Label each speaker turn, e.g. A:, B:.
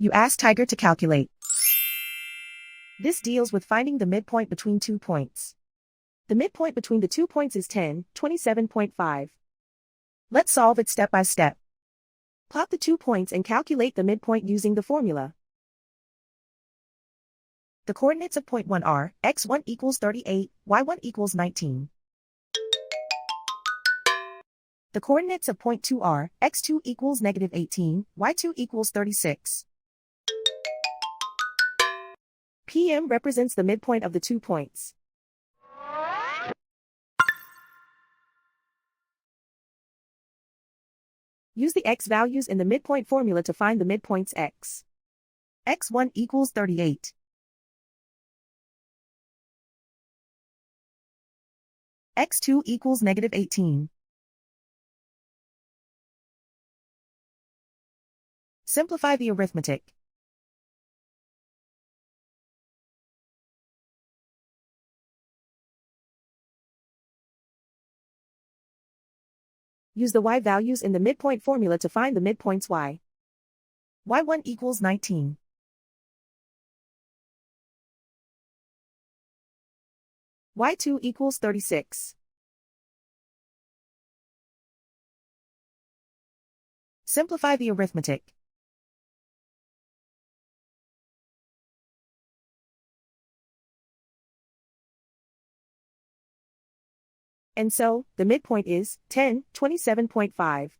A: You ask Tiger to calculate. This deals with finding the midpoint between 2 points. The midpoint between the 2 points is 10, 27.5. Let's solve it step by step. Plot the 2 points and calculate the midpoint using the formula. The coordinates of point 1 are x1 equals 38, y1 equals 19. The coordinates of point 2 are x2 equals negative 18, y2 equals 36. PM represents the midpoint of the 2 points. Use the x values in the midpoint formula to find the midpoints x. x1 equals 38. x2 equals negative 18. Simplify the arithmetic. Use the y values in the midpoint formula to find the midpoints y. y1 equals 19. y2 equals 36. Simplify the arithmetic. And so, the midpoint is 10, 27.5.